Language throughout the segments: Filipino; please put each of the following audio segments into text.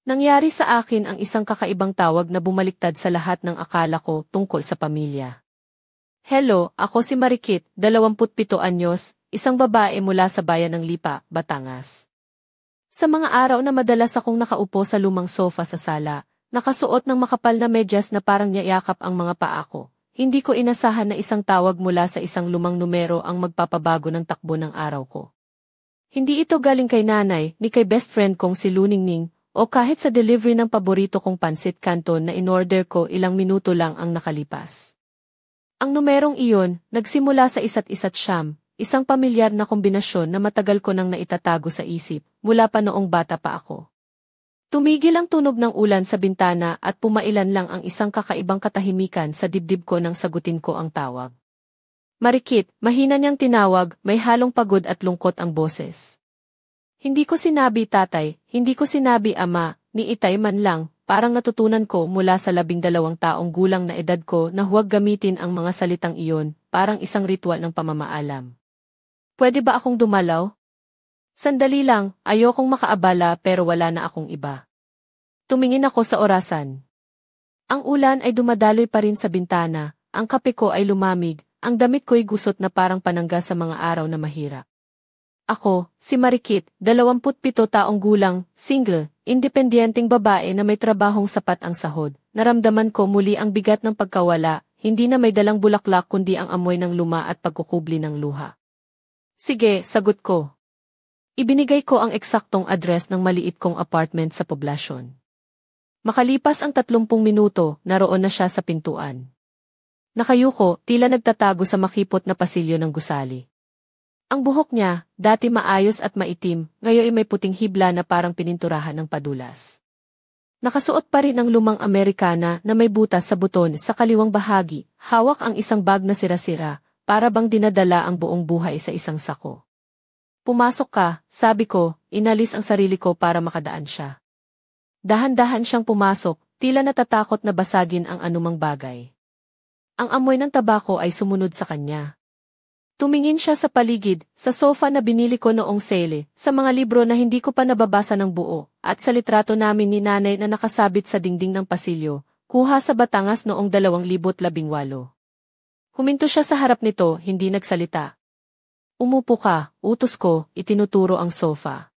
Nangyari sa akin ang isang kakaibang tawag na bumaliktad sa lahat ng akala ko tungkol sa pamilya. Hello, ako si Marikit, 27 anyos, isang babae mula sa bayan ng Lipa, Batangas. Sa mga araw na madalas akong nakaupo sa lumang sofa sa sala, nakasuot ng makapal na medyas na parang niyayakap ang mga paa ko, hindi ko inasahan na isang tawag mula sa isang lumang numero ang magpapabago ng takbo ng araw ko. Hindi ito galing kay nanay, ni kay best friend kong si Luningning, o kahit sa delivery ng paborito kong pansit canton na in-order ko ilang minuto lang ang nakalipas. Ang numerong iyon, nagsimula sa 119, isang pamilyar na kombinasyon na matagal ko nang naitatago sa isip, mula pa noong bata pa ako. Tumigil ang tunog ng ulan sa bintana at pumailan lang ang isang kakaibang katahimikan sa dibdib ko nang sagutin ko ang tawag. Marikit, mahina niyang tinawag, may halong pagod at lungkot ang boses. Hindi ko sinabi tatay, hindi ko sinabi ama, ni itay man lang, parang natutunan ko mula sa 12 taong gulang na edad ko na huwag gamitin ang mga salitang iyon, parang isang ritual ng pamamaalam. Pwede ba akong dumalaw? Sandali lang, ayokong makaabala pero wala na akong iba. Tumingin ako sa orasan. Ang ulan ay dumadaloy pa rin sa bintana, ang kape ko ay lumamig, ang damit ko'y gusot na parang panangga sa mga araw na mahirap. Ako, si Marikit, 27 taong gulang, single, independenteng babae na may trabahong sapat ang sahod. Naramdaman ko muli ang bigat ng pagkawala, hindi na may dalang bulaklak kundi ang amoy ng luma at pagkukubli ng luha. Sige, sagot ko. Ibinigay ko ang eksaktong address ng maliit kong apartment sa poblasyon. Makalipas ang 30 minuto, naroon na siya sa pintuan. Nakayuko, tila nagtatago sa makipot na pasilyo ng gusali. Ang buhok niya, dati maayos at maitim, ngayon ay may puting hibla na parang pininturahan ng padulas. Nakasuot pa rin ang lumang Amerikana na may butas sa buton sa kaliwang bahagi, hawak ang isang bag na sira-sira, para bang dinadala ang buong buhay sa isang sako. Pumasok ka, sabi ko, inalis ang sarili ko para makadaan siya. Dahan-dahan siyang pumasok, tila natatakot na basagin ang anumang bagay. Ang amoy ng tabako ay sumunod sa kanya. Tumingin siya sa paligid, sa sofa na binili ko noong sale, sa mga libro na hindi ko pa nababasa ng buo, at sa litrato namin ni nanay na nakasabit sa dingding ng pasilyo, kuha sa Batangas noong 2018. Huminto siya sa harap nito, hindi nagsalita. Umupo ka, utos ko, itinuturo ang sofa.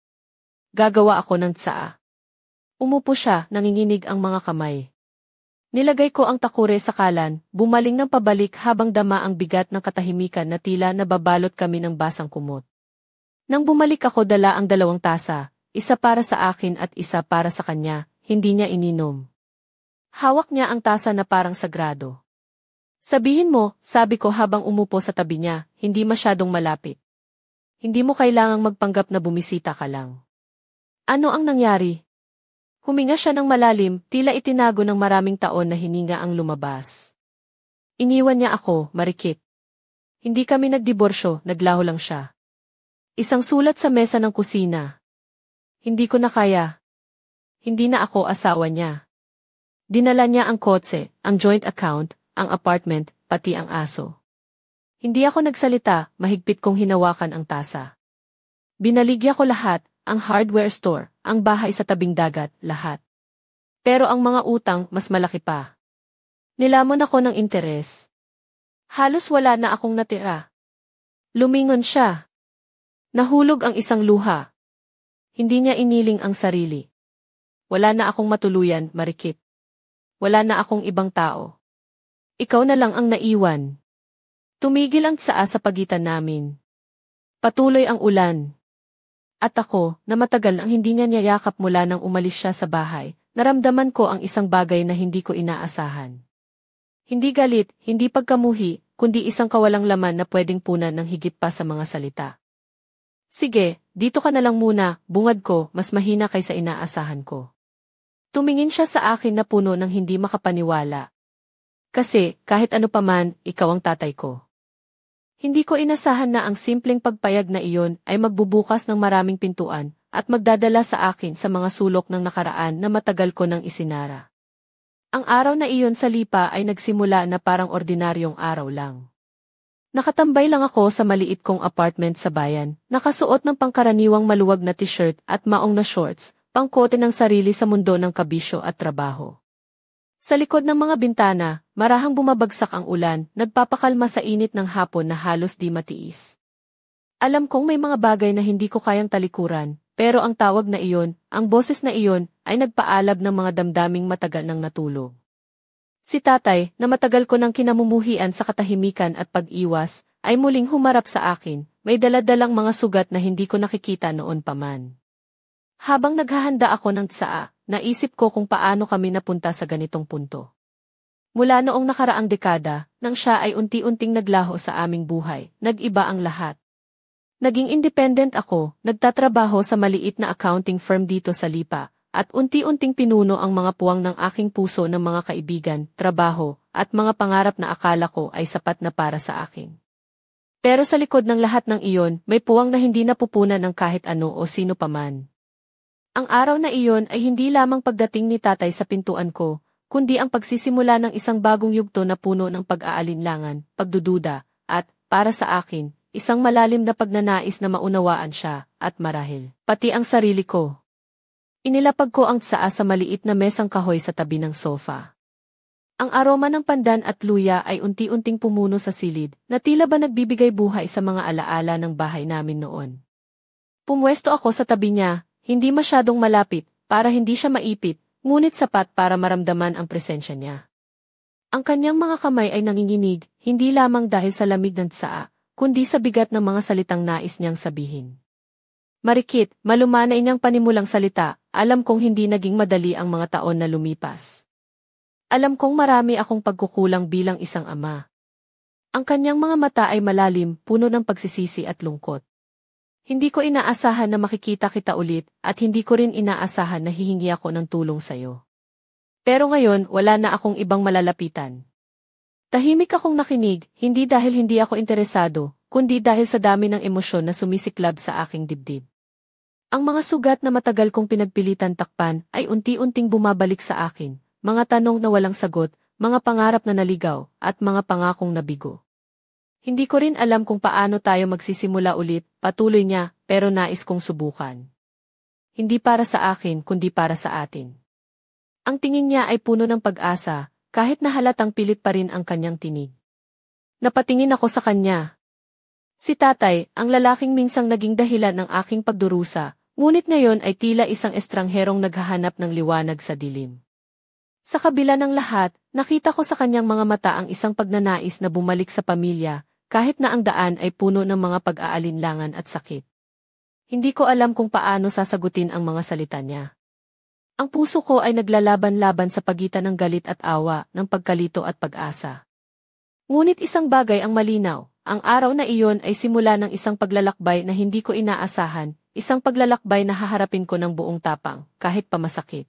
Gagawa ako ng tsaa. Umupo siya, nanginginig ang mga kamay. Nilagay ko ang takure sa kalan, bumaling ng pabalik habang dama ang bigat ng katahimikan na tila nababalot kami ng basang kumot. Nang bumalik ako dala ang 2 tasa, isa para sa akin at isa para sa kanya, hindi niya ininom. Hawak niya ang tasa na parang sagrado. Sabihin mo, sabi ko habang umupo sa tabi niya, hindi masyadong malapit. Hindi mo kailangang magpanggap na bumisita ka lang. Ano ang nangyari? Huminga siya ng malalim, tila itinago ng maraming taon na hininga ang lumabas. Iniwan niya ako, Marikit. Hindi kami nagdiborsyo, naglaho lang siya. Isang sulat sa mesa ng kusina. Hindi ko na kaya. Hindi na ako asawa niya. Dinala niya ang kotse, ang joint account, ang apartment, pati ang aso. Hindi ako nagsalita, mahigpit kong hinawakan ang tasa. Binaligya ko lahat, ang hardware store, ang bahay sa tabing dagat, lahat. Pero ang mga utang, mas malaki pa. Nilamon ako ng interes. Halos wala na akong natira. Lumingon siya. Nahulog ang isang luha. Hindi niya iniling ang sarili. Wala na akong matuluyan, Marikit. Wala na akong ibang tao. Ikaw na lang ang naiwan. Tumigil ang tsaa sa pagitan namin. Patuloy ang ulan. At ako, na matagal ang hindi niya niyayakap mula nang umalis siya sa bahay, naramdaman ko ang isang bagay na hindi ko inaasahan. Hindi galit, hindi pagkamuhi, kundi isang kawalang laman na pwedeng punan ng higit pa sa mga salita. Sige, dito ka na lang muna, bungad ko, mas mahina kaysa inaasahan ko. Tumingin siya sa akin na puno ng hindi makapaniwala. Kasi, kahit ano paman, ikaw ang tatay ko. Hindi ko inasahan na ang simpleng pagpayag na iyon ay magbubukas ng maraming pintuan at magdadala sa akin sa mga sulok ng nakaraan na matagal ko nang isinara. Ang araw na iyon sa Lipa ay nagsimula na parang ordinaryong araw lang. Nakatambay lang ako sa maliit kong apartment sa bayan, nakasuot ng pangkaraniwang maluwag na t-shirt at maong na shorts, pangkote ng sarili sa mundo ng kabisyo at trabaho. Sa likod ng mga bintana, marahang bumabagsak ang ulan, nagpapakalma sa init ng hapon na halos di matiis. Alam kong may mga bagay na hindi ko kayang talikuran, pero ang tawag na iyon, ang boses na iyon, ay nagpaalab ng mga damdaming matagal nang natulog. Si tatay, na matagal ko nang kinamumuhian sa katahimikan at pag-iwas, ay muling humarap sa akin, may daladalang mga sugat na hindi ko nakikita noon pa man. Habang naghahanda ako ng tsaa, naisip ko kung paano kami napunta sa ganitong punto. Mula noong nakaraang dekada, nang siya ay unti-unting naglaho sa aming buhay, nag-iba ang lahat. Naging independent ako, nagtatrabaho sa maliit na accounting firm dito sa Lipa, at unti-unting pinuno ang mga puwang ng aking puso ng mga kaibigan, trabaho, at mga pangarap na akala ko ay sapat na para sa akin. Pero sa likod ng lahat ng iyon, may puwang na hindi napupunan ng kahit ano o sino paman. Ang araw na iyon ay hindi lamang pagdating ni tatay sa pintuan ko, kundi ang pagsisimula ng isang bagong yugto na puno ng pag-aalinlangan, pagdududa, at, para sa akin, isang malalim na pagnanais na maunawaan siya, at marahil, pati ang sarili ko. Inilapag ko ang tsaa sa maliit na mesang kahoy sa tabi ng sofa. Ang aroma ng pandan at luya ay unti-unting pumuno sa silid, na tila ba nagbibigay buhay sa mga alaala ng bahay namin noon. Pumwesto ako sa tabi niya, hindi masyadong malapit, para hindi siya maipit, ngunit sapat para maramdaman ang presensya niya. Ang kanyang mga kamay ay nanginginig, hindi lamang dahil sa lamig ng tsaa, kundi sa bigat ng mga salitang nais niyang sabihin. Marikit, malumanay niyang panimulang salita, alam kong hindi naging madali ang mga taon na lumipas. Alam kong marami akong pagkukulang bilang isang ama. Ang kanyang mga mata ay malalim, puno ng pagsisisi at lungkot. Hindi ko inaasahan na makikita kita ulit, at hindi ko rin inaasahan na hihingi ako ng tulong sa'yo. Pero ngayon, wala na akong ibang malalapitan. Tahimik akong nakinig, hindi dahil hindi ako interesado, kundi dahil sa dami ng emosyon na sumisiklab sa aking dibdib. Ang mga sugat na matagal kong pinagpilitan takpan ay unti-unting bumabalik sa akin, mga tanong na walang sagot, mga pangarap na naligaw, at mga pangakong nabigo. Hindi ko rin alam kung paano tayo magsisimula ulit, patuloy niya, pero nais kong subukan. Hindi para sa akin, kundi para sa atin. Ang tingin niya ay puno ng pag-asa, kahit na halatang pilit pa rin ang kanyang tinig. Napatingin ako sa kanya. Si tatay, ang lalaking minsang naging dahilan ng aking pagdurusa, ngunit ngayon ay tila isang estrangherong naghahanap ng liwanag sa dilim. Sa kabila ng lahat, nakita ko sa kanyang mga mata ang isang pagnanais na bumalik sa pamilya, kahit na ang daan ay puno ng mga pag-aalinlangan at sakit. Hindi ko alam kung paano sasagutin ang mga salita niya. Ang puso ko ay naglalaban-laban sa pagitan ng galit at awa, ng pagkalito at pag-asa. Ngunit isang bagay ang malinaw, ang araw na iyon ay simula ng isang paglalakbay na hindi ko inaasahan, isang paglalakbay na haharapin ko ng buong tapang, kahit pa masakit.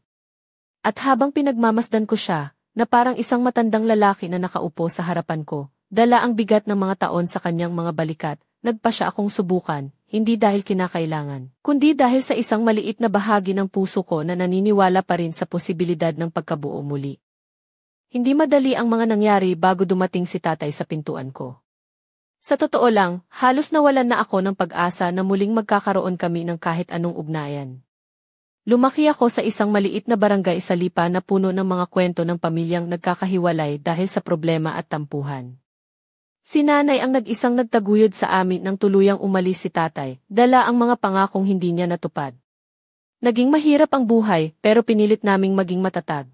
At habang pinagmamasdan ko siya, na parang isang matandang lalaki na nakaupo sa harapan ko, dala ang bigat ng mga taon sa kanyang mga balikat, nagpa siya akong subukan, hindi dahil kinakailangan, kundi dahil sa isang maliit na bahagi ng puso ko na naniniwala pa rin sa posibilidad ng pagkabuo muli. Hindi madali ang mga nangyari bago dumating si tatay sa pintuan ko. Sa totoo lang, halos nawalan na ako ng pag-asa na muling magkakaroon kami ng kahit anong ugnayan. Lumaki ako sa isang maliit na barangay sa Lipa na puno ng mga kwento ng pamilyang nagkakahiwalay dahil sa problema at tampuhan. Si nanay ang nag-isang nagtaguyod sa amin nang tuluyang umalis si tatay, dala ang mga pangakong hindi niya natupad. Naging mahirap ang buhay, pero pinilit naming maging matatag.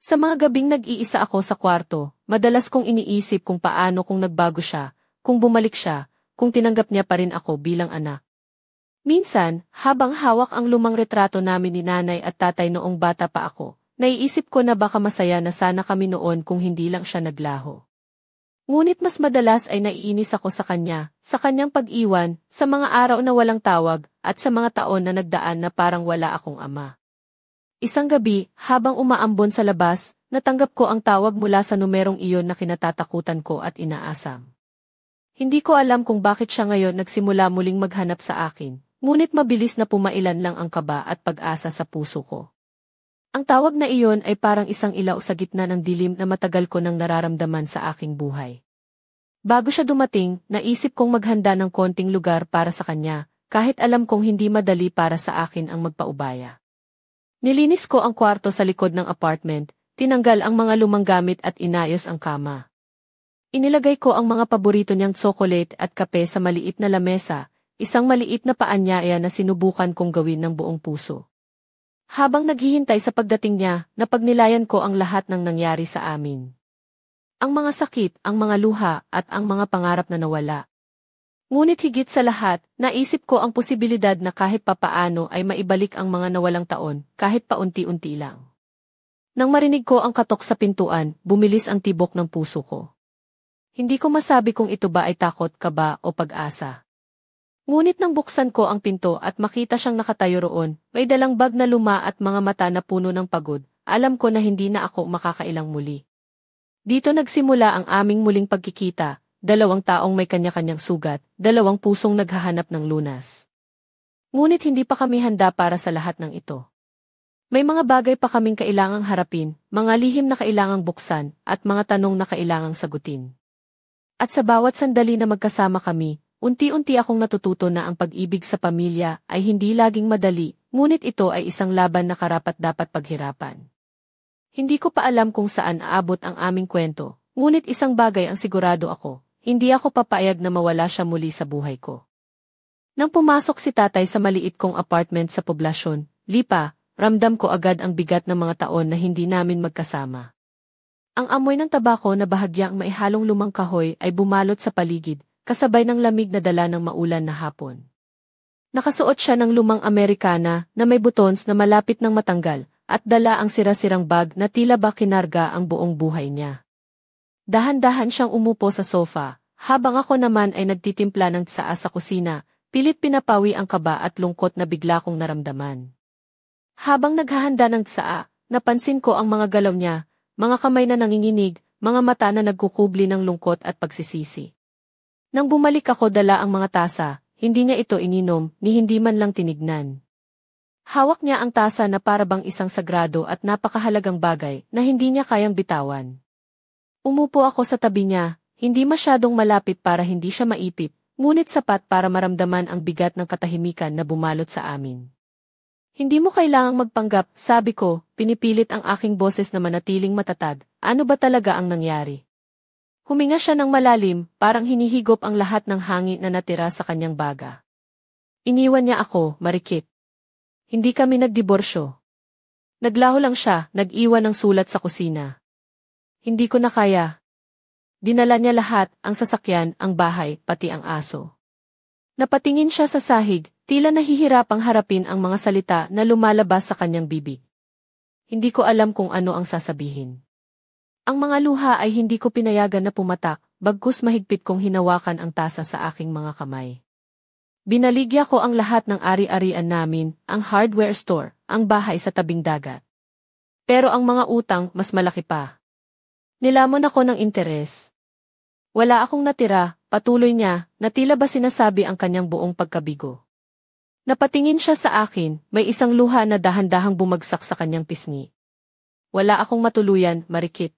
Sa mga gabing nag-iisa ako sa kwarto, madalas kong iniisip kung paano kung nagbago siya, kung bumalik siya, kung tinanggap niya pa rin ako bilang anak. Minsan, habang hawak ang lumang retrato namin ni nanay at tatay noong bata pa ako, naiisip ko na baka masaya na sana kami noon kung hindi lang siya naglaho. Ngunit mas madalas ay naiinis ako sa kanya, sa kanyang pag-iwan, sa mga araw na walang tawag, at sa mga taon na nagdaan na parang wala akong ama. Isang gabi, habang umaambon sa labas, natanggap ko ang tawag mula sa numerong iyon na kinatatakutan ko at inaasam. Hindi ko alam kung bakit siya ngayon nagsimula muling maghanap sa akin, ngunit mabilis na pumailan lang ang kaba at pag-asa sa puso ko. Ang tawag na iyon ay parang isang ilaw sa gitna ng dilim na matagal ko nang nararamdaman sa aking buhay. Bago siya dumating, naisip kong maghanda ng konting lugar para sa kanya, kahit alam kong hindi madali para sa akin ang magpaubaya. Nilinis ko ang kwarto sa likod ng apartment, tinanggal ang mga lumang gamit at inayos ang kama. Inilagay ko ang mga paborito niyang tsokolate at kape sa maliit na lamesa, isang maliit na paanyaya na sinubukan kong gawin ng buong puso. Habang naghihintay sa pagdating niya, napagnilayan ko ang lahat ng nangyari sa amin. Ang mga sakit, ang mga luha, at ang mga pangarap na nawala. Ngunit higit sa lahat, naisip ko ang posibilidad na kahit papaano ay maibalik ang mga nawalang taon, kahit paunti-unti lang. Nang marinig ko ang katok sa pintuan, bumilis ang tibok ng puso ko. Hindi ko masabi kung ito ba ay takot, kaba, o pag-asa. Ngunit nang buksan ko ang pinto at makita siyang nakatayo roon, may dalang bag na luma at mga mata na puno ng pagod, alam ko na hindi na ako makakailang muli. Dito nagsimula ang aming muling pagkikita, 2 taong may kanya-kanyang sugat, 2 pusong naghahanap ng lunas. Ngunit hindi pa kami handa para sa lahat ng ito. May mga bagay pa kaming kailangang harapin, mga lihim na kailangang buksan, at mga tanong na kailangang sagutin. At sa bawat sandali na magkasama kami, unti-unti akong natututo na ang pag-ibig sa pamilya ay hindi laging madali, ngunit ito ay isang laban na karapat-dapat paghirapan. Hindi ko pa alam kung saan aabot ang aming kwento, ngunit isang bagay ang sigurado ako, hindi ako papayag na mawala siya muli sa buhay ko. Nang pumasok si tatay sa maliit kong apartment sa poblasyon, Lipa, ramdam ko agad ang bigat ng mga taon na hindi namin magkasama. Ang amoy ng tabako na bahagyang maihalong lumang kahoy ay bumalot sa paligid, kasabay ng lamig na dala ng maulan na hapon. Nakasuot siya ng lumang Amerikana na may buttons na malapit ng matanggal, at dala ang sira-sirang bag na tila ba kinarga ang buong buhay niya. Dahan-dahan siyang umupo sa sofa, habang ako naman ay nagtitimpla ng tsaa sa kusina, pilit pinapawi ang kaba at lungkot na bigla kong naramdaman. Habang naghahanda ng tsaa, napansin ko ang mga galaw niya, mga kamay na nanginginig, mga mata na nagkukubli ng lungkot at pagsisisi. Nang bumalik ako dala ang mga tasa, hindi niya ito ininom, ni hindi man lang tinignan. Hawak niya ang tasa na parabang isang sagrado at napakahalagang bagay na hindi niya kayang bitawan. Umupo ako sa tabi niya, hindi masyadong malapit para hindi siya maipit, ngunit sapat para maramdaman ang bigat ng katahimikan na bumalot sa amin. Hindi mo kailangang magpanggap, sabi ko, pinipilit ang aking boses na manatiling matatag, ano ba talaga ang nangyari? Huminga siya ng malalim, parang hinihigop ang lahat ng hangin na natira sa kanyang baga. Iniwan niya ako, Marikit. Hindi kami nagdiborsyo. Naglaho lang siya, nag-iwan ng sulat sa kusina. Hindi ko na kaya. Dinala niya lahat, ang sasakyan, ang bahay, pati ang aso. Napatingin siya sa sahig, tila nahihirapang harapin ang mga salita na lumalabas sa kanyang bibig. Hindi ko alam kung ano ang sasabihin. Ang mga luha ay hindi ko pinayagan na pumatak, bagkus mahigpit kong hinawakan ang tasa sa aking mga kamay. Binaligya ko ang lahat ng ari-arian namin, ang hardware store, ang bahay sa tabing dagat. Pero ang mga utang mas malaki pa. Nilamon ako ng interes. Wala akong natira, patuloy niya, na tila ba sinasabi ang kanyang buong pagkabigo. Napatingin siya sa akin, may isang luha na dahan-dahang bumagsak sa kanyang pisngi. Wala akong matuluyan, Marikit.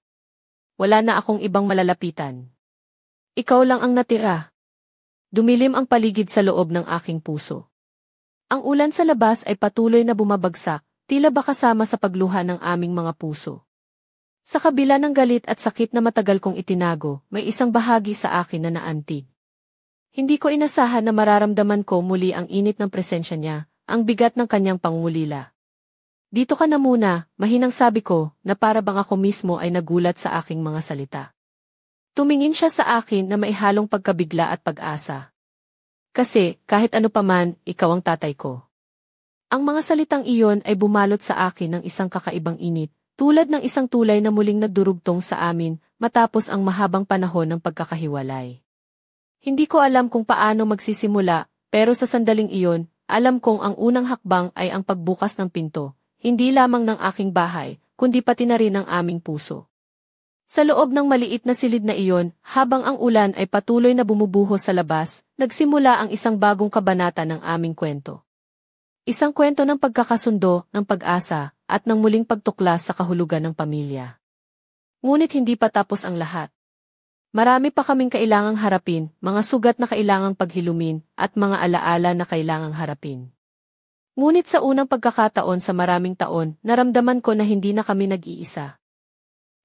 Wala na akong ibang malalapitan. Ikaw lang ang natira. Dumilim ang paligid sa loob ng aking puso. Ang ulan sa labas ay patuloy na bumabagsak, tila ba kasama sa pagluha ng aming mga puso. Sa kabila ng galit at sakit na matagal kong itinago, may isang bahagi sa akin na naantig. Hindi ko inasahan na mararamdaman ko muli ang init ng presensya niya, ang bigat ng kanyang pangungulila. Dito ka na muna, mahinang sabi ko, na para bang ako mismo ay nagulat sa aking mga salita. Tumingin siya sa akin na maihalong pagkabigla at pag-asa. Kasi, kahit ano paman, ikaw ang tatay ko. Ang mga salitang iyon ay bumalot sa akin ng isang kakaibang init, tulad ng isang tulay na muling nagdurugtong sa amin matapos ang mahabang panahon ng pagkakahiwalay. Hindi ko alam kung paano magsisimula, pero sa sandaling iyon, alam kong ang unang hakbang ay ang pagbukas ng pinto, hindi lamang ng aking bahay, kundi pati na rin ng aming puso. Sa loob ng maliit na silid na iyon, habang ang ulan ay patuloy na bumubuhos sa labas, nagsimula ang isang bagong kabanata ng aming kwento. Isang kwento ng pagkakasundo, ng pag-asa, at ng muling pagtuklas sa kahulugan ng pamilya. Ngunit hindi pa tapos ang lahat. Marami pa kaming kailangang harapin, mga sugat na kailangang paghilumin, at mga alaala na kailangang harapin. Ngunit sa unang pagkakataon sa maraming taon, naramdaman ko na hindi na kami nag-iisa.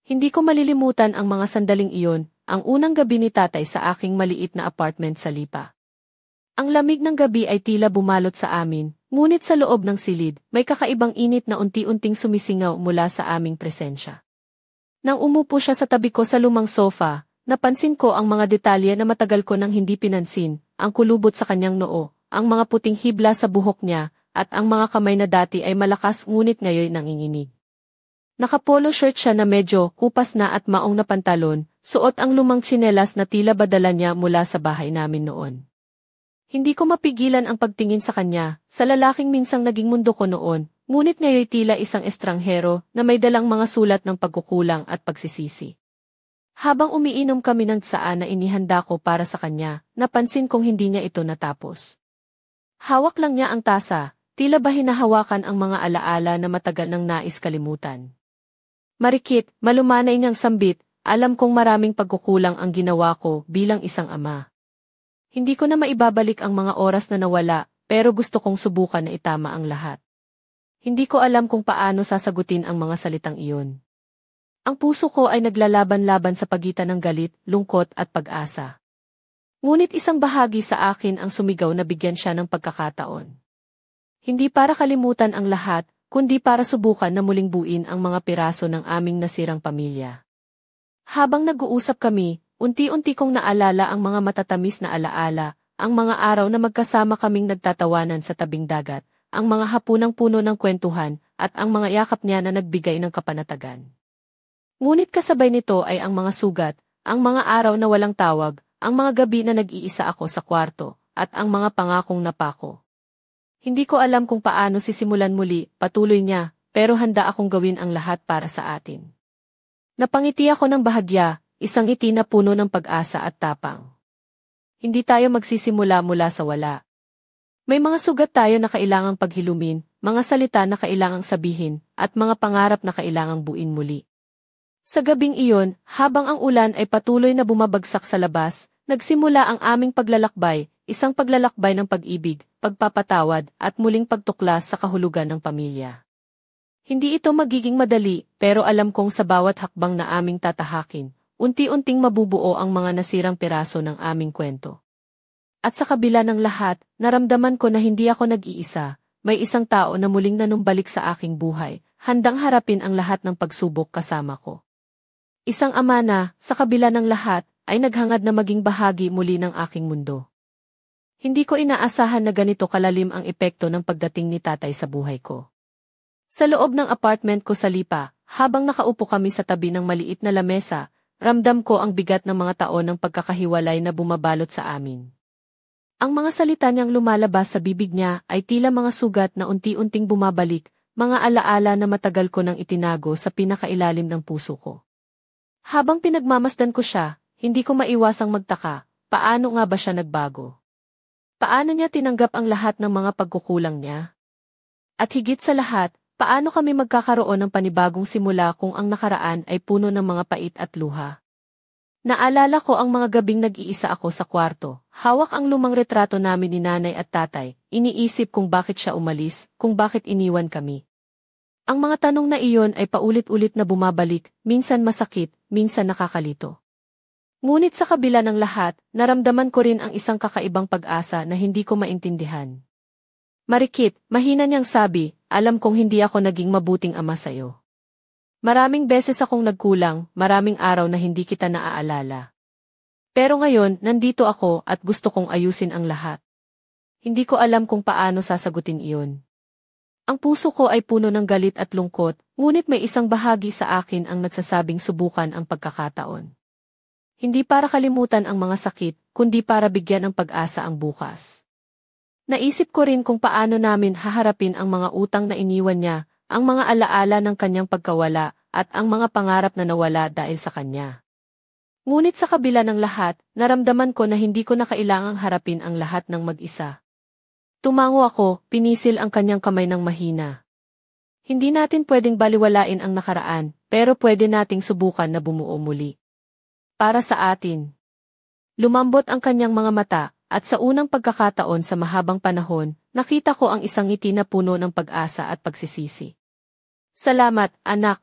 Hindi ko malilimutan ang mga sandaling iyon, ang unang gabi ni tatay sa aking maliit na apartment sa Lipa. Ang lamig ng gabi ay tila bumalot sa amin, ngunit sa loob ng silid, may kakaibang init na unti-unting sumisingaw mula sa aming presensya. Nang umupo siya sa tabi ko sa lumang sofa, napansin ko ang mga detalye na matagal ko nang hindi pinansin, ang kulubot sa kanyang noo, ang mga puting hibla sa buhok niya, at ang mga kamay na dati ay malakas ngunit ngayon nanginginig. Nakapolo shirt siya na medyo kupas na at maong na pantalon, suot ang lumang tsinelas na tila badala niya mula sa bahay namin noon. Hindi ko mapigilan ang pagtingin sa kanya, sa lalaking minsang naging mundo ko noon, ngunit ngayon tila isang estranghero na may dalang mga sulat ng pagkukulang at pagsisisi. Habang umiinom kami ng tsaan na inihanda ko para sa kanya, napansin kong hindi niya ito natapos. Hawak lang niya ang tasa, tila ba hinahawakan ang mga alaala na matagal nang nais kalimutan. Marikit, malumanay niyang sambit, alam kong maraming pagkukulang ang ginawa ko bilang isang ama. Hindi ko na maibabalik ang mga oras na nawala, pero gusto kong subukan na itama ang lahat. Hindi ko alam kung paano sasagutin ang mga salitang iyon. Ang puso ko ay naglalaban-laban sa pagitan ng galit, lungkot at pag-asa. Ngunit isang bahagi sa akin ang sumigaw na bigyan siya ng pagkakataon. Hindi para kalimutan ang lahat, kundi para subukan na muling buuin ang mga piraso ng aming nasirang pamilya. Habang nag-uusap kami, unti-unti kong naalala ang mga matatamis na alaala, ang mga araw na magkasama kaming nagtatawanan sa tabing dagat, ang mga hapunang puno ng kwentuhan, at ang mga yakap niya na nagbigay ng kapanatagan. Ngunit kasabay nito ay ang mga sugat, ang mga araw na walang tawag, ang mga gabi na nag-iisa ako sa kwarto, at ang mga pangakong napako. Hindi ko alam kung paano sisimulan muli, patuloy niya, pero handa akong gawin ang lahat para sa atin. Napangiti ako ng bahagya, isang ngiti na puno ng pag-asa at tapang. Hindi tayo magsisimula mula sa wala. May mga sugat tayo na kailangang paghilumin, mga salita na kailangang sabihin, at mga pangarap na kailangang buuin muli. Sa gabing iyon, habang ang ulan ay patuloy na bumabagsak sa labas, nagsimula ang aming paglalakbay, isang paglalakbay ng pag-ibig, pagpapatawad, at muling pagtuklas sa kahulugan ng pamilya. Hindi ito magiging madali, pero alam kong sa bawat hakbang na aming tatahakin, unti-unting mabubuo ang mga nasirang piraso ng aming kwento. At sa kabila ng lahat, naramdaman ko na hindi ako nag-iisa, may isang tao na muling nanumbalik sa aking buhay, handang harapin ang lahat ng pagsubok kasama ko. Isang ama na, sa kabila ng lahat, ay naghangad na maging bahagi muli ng aking mundo. Hindi ko inaasahan na ganito kalalim ang epekto ng pagdating ni tatay sa buhay ko. Sa loob ng apartment ko sa Lipa, habang nakaupo kami sa tabi ng maliit na lamesa, ramdam ko ang bigat ng mga taon ng pagkakahiwalay na bumabalot sa amin. Ang mga salita niyang lumalabas sa bibig niya ay tila mga sugat na unti-unting bumabalik, mga alaala na matagal ko nang itinago sa pinakailalim ng puso ko. Habang pinagmamasdan ko siya, hindi ko maiwasang magtaka, paano nga ba siya nagbago? Paano niya tinanggap ang lahat ng mga pagkukulang niya? At higit sa lahat, paano kami magkakaroon ng panibagong simula kung ang nakaraan ay puno ng mga pait at luha? Naalala ko ang mga gabing nag-iisa ako sa kwarto, hawak ang lumang retrato namin ni nanay at tatay, iniisip kung bakit siya umalis, kung bakit iniwan kami. Ang mga tanong na iyon ay paulit-ulit na bumabalik, minsan masakit, minsan nakakalito. Ngunit sa kabila ng lahat, naramdaman ko rin ang isang kakaibang pag-asa na hindi ko maintindihan. Marikit, mahina niyang sabi, alam kong hindi ako naging mabuting ama sa'yo. Maraming beses akong nagkulang, maraming araw na hindi kita naaalala. Pero ngayon, nandito ako at gusto kong ayusin ang lahat. Hindi ko alam kung paano sasagutin iyon. Ang puso ko ay puno ng galit at lungkot, ngunit may isang bahagi sa akin ang nagsasabing subukan ang pagkakataon. Hindi para kalimutan ang mga sakit, kundi para bigyan ng pag-asa ang bukas. Naisip ko rin kung paano namin haharapin ang mga utang na iniwan niya, ang mga alaala ng kanyang pagkawala, at ang mga pangarap na nawala dahil sa kanya. Ngunit sa kabila ng lahat, naramdaman ko na hindi ko na kailangang harapin ang lahat ng mag-isa. Tumango ako, pinisil ang kanyang kamay ng mahina. Hindi natin pwedeng baliwalain ang nakaraan, pero pwede nating subukan na bumuo muli. Para sa atin. Lumambot ang kanyang mga mata, at sa unang pagkakataon sa mahabang panahon, nakita ko ang isang ngiti na puno ng pag-asa at pagsisisi. Salamat, anak.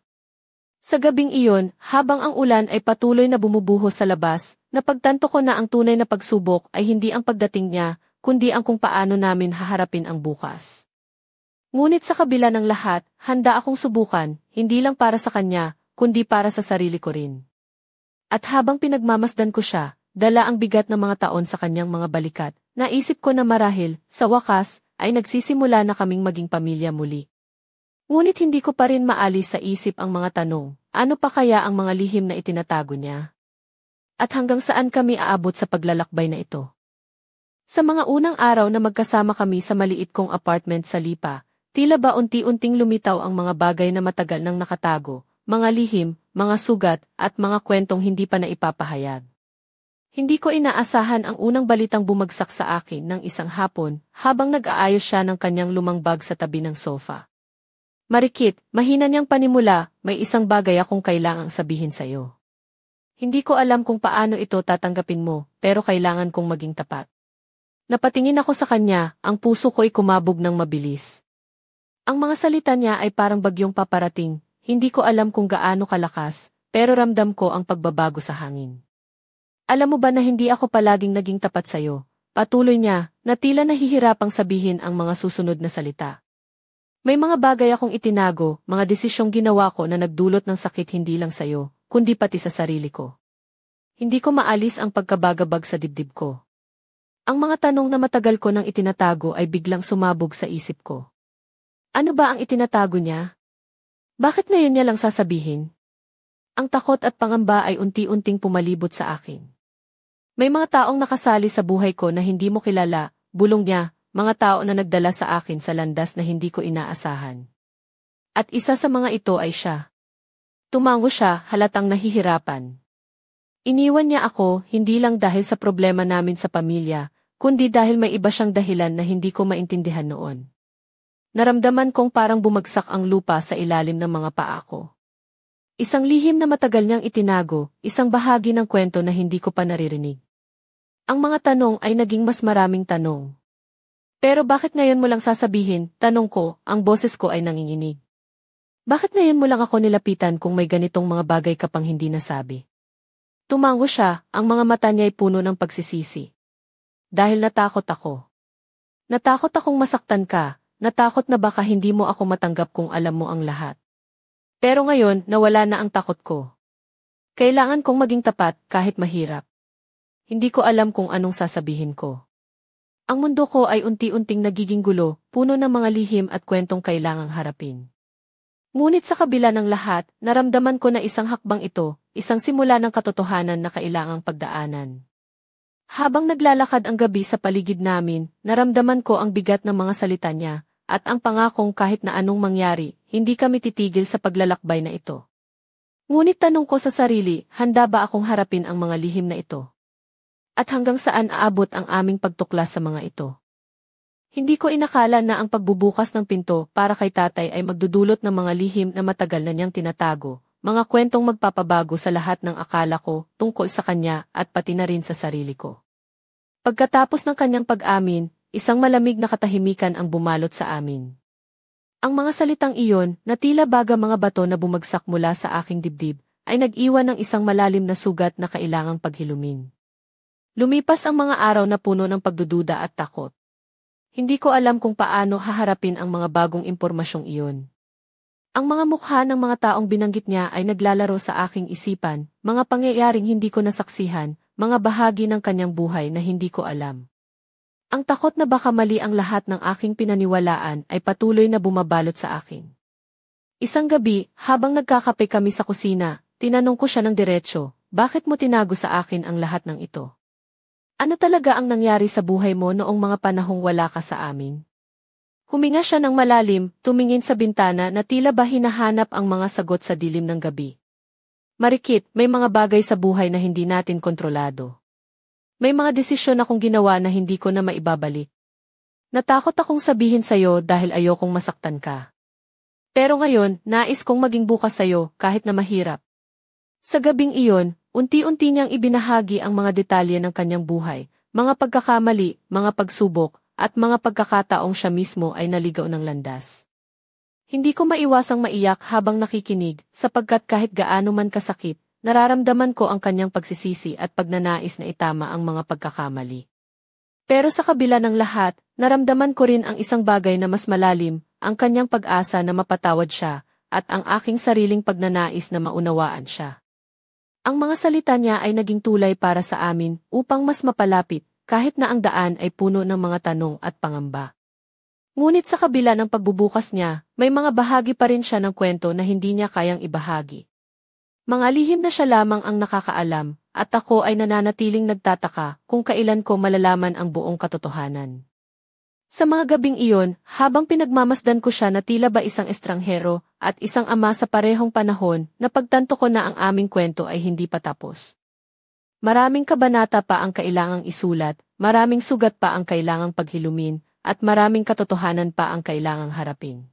Sa gabing iyon, habang ang ulan ay patuloy na bumubuhos sa labas, napagtanto ko na ang tunay na pagsubok ay hindi ang pagdating niya, kundi ang kung paano namin haharapin ang bukas. Ngunit sa kabila ng lahat, handa akong subukan, hindi lang para sa kanya, kundi para sa sarili ko rin. At habang pinagmamasdan ko siya, dala ang bigat ng mga taon sa kanyang mga balikat, naisip ko na marahil, sa wakas, ay nagsisimula na kaming maging pamilya muli. Ngunit hindi ko pa rin maalis sa isip ang mga tanong, ano pa kaya ang mga lihim na itinatago niya? At hanggang saan kami aabot sa paglalakbay na ito? Sa mga unang araw na magkasama kami sa maliit kong apartment sa Lipa, tila ba unti-unting lumitaw ang mga bagay na matagal nang nakatago, mga lihim, mga sugat, at mga kwentong hindi pa naipapahayag. Hindi ko inaasahan ang unang balitang bumagsak sa akin ng isang hapon habang nag-aayos siya ng kanyang lumang bag sa tabi ng sofa. Marikit, mahina niyang panimula, may isang bagay akong kailangang sabihin sa'yo. Hindi ko alam kung paano ito tatanggapin mo, pero kailangan kong maging tapat. Napatingin ako sa kanya, ang puso ko'y kumabog ng mabilis. Ang mga salita niya ay parang bagyong paparating, hindi ko alam kung gaano kalakas, pero ramdam ko ang pagbabago sa hangin. Alam mo ba na hindi ako palaging naging tapat sa'yo? Patuloy niya, na tila nahihirapang sabihin ang mga susunod na salita. May mga bagay akong itinago, mga desisyong ginawa ko na nagdulot ng sakit hindi lang sa'yo, kundi pati sa sarili ko. Hindi ko maalis ang pagkabagabag sa dibdib ko. Ang mga tanong na matagal ko nang itinatago ay biglang sumabog sa isip ko. Ano ba ang itinatago niya? Bakit ngayon niya lang sasabihin? Ang takot at pangamba ay unti-unting pumalibot sa akin. May mga taong nakasali sa buhay ko na hindi mo kilala, bulong niya, mga tao na nagdala sa akin sa landas na hindi ko inaasahan. At isa sa mga ito ay siya. Tumango siya, halatang nahihirapan. Iniwan niya ako, hindi lang dahil sa problema namin sa pamilya, kundi dahil may iba siyang dahilan na hindi ko maintindihan noon. Naramdaman kong parang bumagsak ang lupa sa ilalim ng mga paa ko. Isang lihim na matagal niyang itinago, isang bahagi ng kwento na hindi ko pa naririnig. Ang mga tanong ay naging mas maraming tanong. Pero bakit ngayon mo lang sasabihin, tanong ko, ang boses ko ay nanginginig. Bakit ngayon mo lang ako nilapitan kung may ganitong mga bagay ka pang hindi nasabi? Tumango siya, ang mga mata niya ay puno ng pagsisisi. Dahil natakot ako. Natakot akong masaktan ka, natakot na baka hindi mo ako matanggap kung alam mo ang lahat. Pero ngayon, nawala na ang takot ko. Kailangan kong maging tapat kahit mahirap. Hindi ko alam kung anong sasabihin ko. Ang mundo ko ay unti-unting nagiging gulo, puno ng mga lihim at kwentong kailangang harapin. Ngunit sa kabila ng lahat, naramdaman ko na isang hakbang ito, isang simula ng katotohanan na kailangang pagdaanan. Habang naglalakad ang gabi sa paligid namin, naramdaman ko ang bigat ng mga salita niya, at ang pangakong kahit na anong mangyari, hindi kami titigil sa paglalakbay na ito. Ngunit tanong ko sa sarili, handa ba akong harapin ang mga lihim na ito? At hanggang saan aabot ang aming pagtuklas sa mga ito? Hindi ko inakala na ang pagbubukas ng pinto para kay tatay ay magdudulot ng mga lihim na matagal na niyang tinatago, mga kwentong magpapabago sa lahat ng akala ko tungkol sa kanya at pati na rin sa sarili ko. Pagkatapos ng kanyang pag-amin, isang malamig na katahimikan ang bumalot sa amin. Ang mga salitang iyon, na tila baga mga bato na bumagsak mula sa aking dibdib, ay nag-iwan ng isang malalim na sugat na kailangang paghilumin. Lumipas ang mga araw na puno ng pagdududa at takot. Hindi ko alam kung paano haharapin ang mga bagong impormasyong iyon. Ang mga mukha ng mga taong binanggit niya ay naglalaro sa aking isipan, mga pangyayaring hindi ko nasaksihan, mga bahagi ng kanyang buhay na hindi ko alam. Ang takot na baka mali ang lahat ng aking pinaniwalaan ay patuloy na bumabalot sa akin. Isang gabi, habang nagkakape kami sa kusina, tinanong ko siya ng diretsyo, bakit mo tinago sa akin ang lahat ng ito? Ano talaga ang nangyari sa buhay mo noong mga panahong wala ka sa amin? Huminga siya ng malalim, tumingin sa bintana na tila ba hinahanap ang mga sagot sa dilim ng gabi. Marikit, may mga bagay sa buhay na hindi natin kontrolado. May mga desisyon akong ginawa na hindi ko na maibabalik. Natakot akong sabihin sa'yo dahil ayokong masaktan ka. Pero ngayon, nais kong maging bukas sa'yo kahit na mahirap. Sa gabing iyon, unti-unti niyang ibinahagi ang mga detalye ng kanyang buhay, mga pagkakamali, mga pagsubok, at mga pagkakataong siya mismo ay naligaw ng landas. Hindi ko maiwasang maiyak habang nakikinig, sapagkat kahit gaano man kasakit, nararamdaman ko ang kanyang pagsisisi at pagnanais na itama ang mga pagkakamali. Pero sa kabila ng lahat, naramdaman ko rin ang isang bagay na mas malalim, ang kanyang pag-asa na mapatawad siya, at ang aking sariling pagnanais na maunawaan siya. Ang mga salita niya ay naging tulay para sa amin upang mas mapalapit, kahit na ang daan ay puno ng mga tanong at pangamba. Ngunit sa kabila ng pagbubukas niya, may mga bahagi pa rin siya ng kwento na hindi niya kayang ibahagi. Mga lihim na siya lamang ang nakakaalam, at ako ay nananatiling nagtataka kung kailan ko malalaman ang buong katotohanan. Sa mga gabing iyon, habang pinagmamasdan ko siya na tila ba isang estranghero at isang ama sa parehong panahon, napagtanto ko na ang aming kwento ay hindi pa tapos. Maraming kabanata pa ang kailangang isulat, maraming sugat pa ang kailangang paghilumin, at maraming katotohanan pa ang kailangang harapin.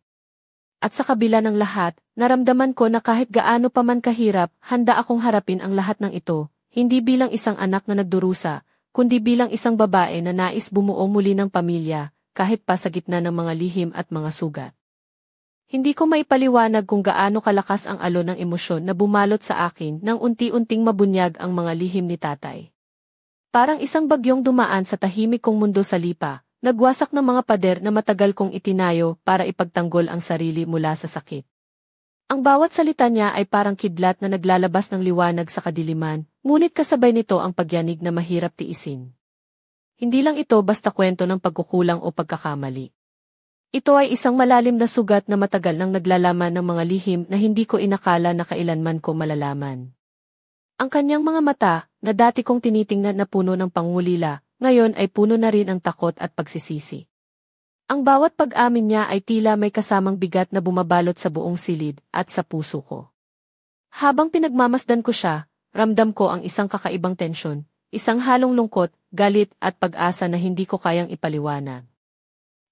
At sa kabila ng lahat, naramdaman ko na kahit gaano pa man kahirap, handa akong harapin ang lahat ng ito, hindi bilang isang anak na nagdurusa, kundi bilang isang babae na nais bumuo muli ng pamilya, kahit pa sa gitna ng mga lihim at mga sugat. Hindi ko maipaliwanag kung gaano kalakas ang alon ng emosyon na bumalot sa akin nang unti-unting mabunyag ang mga lihim ni tatay. Parang isang bagyong dumaan sa tahimik kong mundo sa lipa, nagwasak ng mga pader na matagal kong itinayo para ipagtanggol ang sarili mula sa sakit. Ang bawat salita niya ay parang kidlat na naglalabas ng liwanag sa kadiliman, ngunit kasabay nito ang pagyanig na mahirap tiisin. Hindi lang ito basta kwento ng pagkukulang o pagkakamali. Ito ay isang malalim na sugat na matagal nang naglalaman ng mga lihim na hindi ko inakala na kailanman ko malalaman. Ang kanyang mga mata, na dati kong tinitingnan na puno ng pangulila, ngayon ay puno na rin ang takot at pagsisisi. Ang bawat pag-amin niya ay tila may kasamang bigat na bumabalot sa buong silid at sa puso ko. Habang pinagmamasdan ko siya, ramdam ko ang isang kakaibang tensyon, isang halong lungkot, galit at pag-asa na hindi ko kayang ipaliwanag.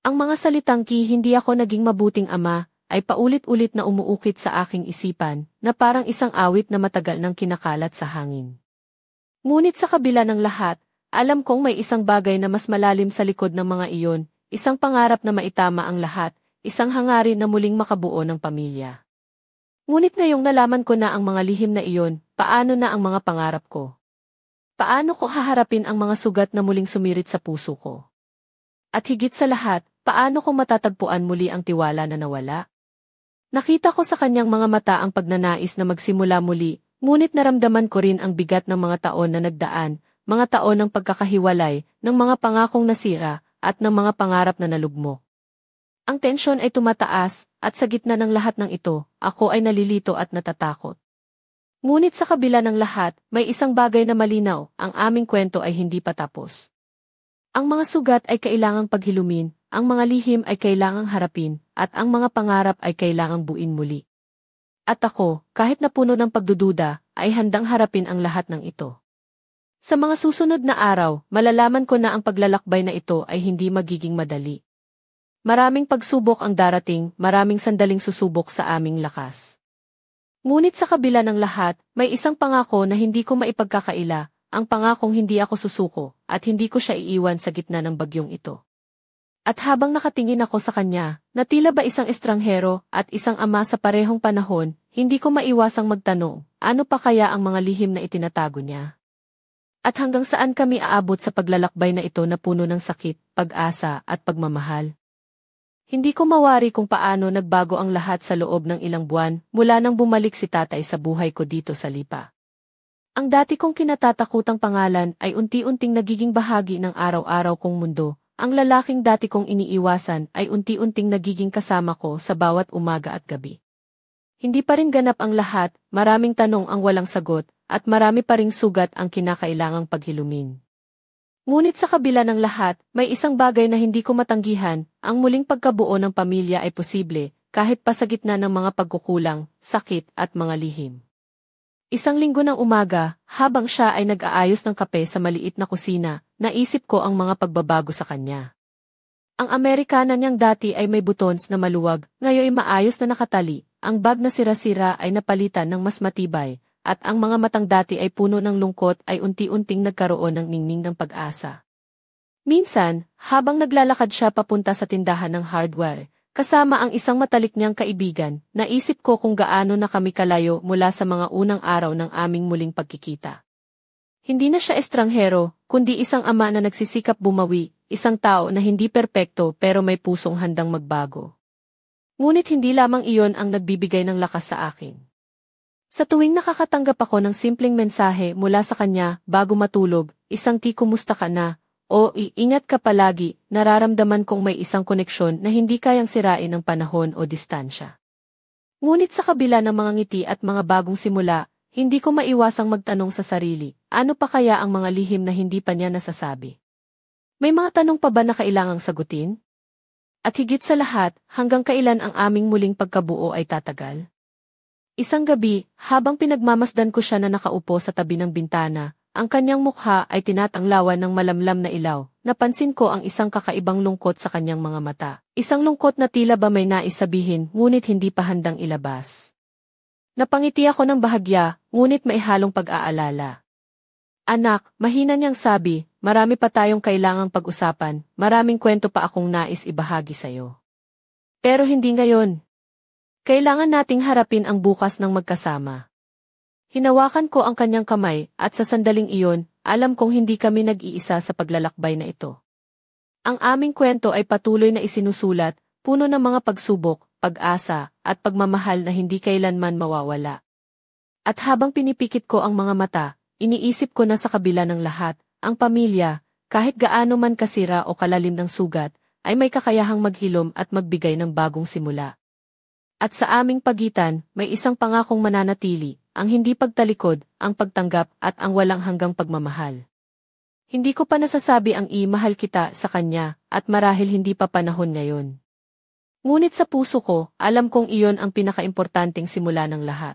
Ang mga salitang hindi ako naging mabuting ama ay paulit-ulit na umuukit sa aking isipan na parang isang awit na matagal nang kinakalat sa hangin. Ngunit sa kabila ng lahat, alam kong may isang bagay na mas malalim sa likod ng mga iyon, isang pangarap na maitama ang lahat, isang hangarin na muling makabuo ng pamilya. Ngunit ngayong nalaman ko na ang mga lihim na iyon, paano na ang mga pangarap ko? Paano ko haharapin ang mga sugat na muling sumirit sa puso ko? At higit sa lahat, paano ko matatagpuan muli ang tiwala na nawala? Nakita ko sa kanyang mga mata ang pagnanais na magsimula muli, ngunit naramdaman ko rin ang bigat ng mga taon na nagdaan, mga taon ng pagkakahiwalay, ng mga pangakong nasira, at ng mga pangarap na nalugmo. Ang tensyon ay tumataas, at sa gitna ng lahat ng ito, ako ay nalilito at natatakot. Ngunit sa kabila ng lahat, may isang bagay na malinaw, ang aming kwento ay hindi pa tapos. Ang mga sugat ay kailangang paghilumin, ang mga lihim ay kailangang harapin, at ang mga pangarap ay kailangang buuin muli. At ako, kahit na puno ng pagdududa, ay handang harapin ang lahat ng ito. Sa mga susunod na araw, malalaman ko na ang paglalakbay na ito ay hindi magiging madali. Maraming pagsubok ang darating, maraming sandaling susubok sa aming lakas. Ngunit sa kabila ng lahat, may isang pangako na hindi ko maipagkakaila, ang pangakong hindi ako susuko, at hindi ko siya iiwan sa gitna ng bagyong ito. At habang nakatingin ako sa kanya, na tila ba isang estranghero at isang ama sa parehong panahon, hindi ko maiwasang magtanong, ano pa kaya ang mga lihim na itinatago niya? At hanggang saan kami aabot sa paglalakbay na ito na puno ng sakit, pag-asa at pagmamahal? Hindi ko mawari kung paano nagbago ang lahat sa loob ng ilang buwan mula nang bumalik si tatay sa buhay ko dito sa Lipa. Ang dati kong kinatatakutang pangalan ay unti-unting nagiging bahagi ng araw-araw kong mundo. Ang lalaking dati kong iniiwasan ay unti-unting nagiging kasama ko sa bawat umaga at gabi. Hindi pa rin ganap ang lahat, maraming tanong ang walang sagot, at marami pa ring sugat ang kinakailangang paghilumin. Ngunit sa kabila ng lahat, may isang bagay na hindi ko matanggihan, ang muling pagkabuo ng pamilya ay posible, kahit pa sa gitna ng mga pagkukulang, sakit at mga lihim. Isang linggo ng umaga, habang siya ay nag-aayos ng kape sa maliit na kusina, naisip ko ang mga pagbabago sa kanya. Ang Amerikana niyang dati ay may buttons na maluwag, ngayon ay maayos na nakatali, ang bag na sira-sira ay napalitan ng mas matibay, at ang mga matang dati ay puno ng lungkot ay unti-unting nagkaroon ng ningning ng pag-asa. Minsan, habang naglalakad siya papunta sa tindahan ng hardware, kasama ang isang matalik niyang kaibigan, naisip ko kung gaano na kami kalayo mula sa mga unang araw ng aming muling pagkikita. Hindi na siya estranghero, kundi isang ama na nagsisikap bumawi, isang tao na hindi perpekto pero may pusong handang magbago. Ngunit hindi lamang iyon ang nagbibigay ng lakas sa akin. Sa tuwing nakakatanggap ako ng simpleng mensahe mula sa kanya bago matulog, isang kumusta ka na, o iingat ka palagi, nararamdaman kong may isang koneksyon na hindi kayang sirain ng panahon o distansya. Ngunit sa kabila ng mga ngiti at mga bagong simula, hindi ko maiwasang magtanong sa sarili, ano pa kaya ang mga lihim na hindi pa niya nasasabi? May mga tanong pa ba na kailangang sagutin? At higit sa lahat, hanggang kailan ang aming muling pagkabuo ay tatagal? Isang gabi, habang pinagmamasdan ko siya na nakaupo sa tabi ng bintana, ang kanyang mukha ay tinatanglawan ng malamlam na ilaw. Napansin ko ang isang kakaibang lungkot sa kanyang mga mata. Isang lungkot na tila ba may nais sabihin ngunit hindi pa handang ilabas. Napangiti ako ng bahagya, ngunit may halong pag-aalala. Anak, mahina niyang sabi, marami pa tayong kailangang pag-usapan, maraming kwento pa akong nais ibahagi sa'yo. Pero hindi ngayon. Kailangan nating harapin ang bukas ng magkasama. Hinawakan ko ang kanyang kamay at sa sandaling iyon, alam kong hindi kami nag-iisa sa paglalakbay na ito. Ang aming kwento ay patuloy na isinusulat, puno ng mga pagsubok, pag-asa, at pagmamahal na hindi kailanman mawawala. At habang pinipikit ko ang mga mata, iniisip ko na sa kabila ng lahat, ang pamilya, kahit gaano man kasira o kalalim ng sugat, ay may kakayahang maghilom at magbigay ng bagong simula. At sa aming pagitan, may isang pangakong mananatili, ang hindi pagtalikod, ang pagtanggap at ang walang hanggang pagmamahal. Hindi ko pa nasasabi ang mahal kita sa kanya, at marahil hindi pa panahon ngayon. Ngunit sa puso ko, alam kong iyon ang pinakaimportanteng simula ng lahat.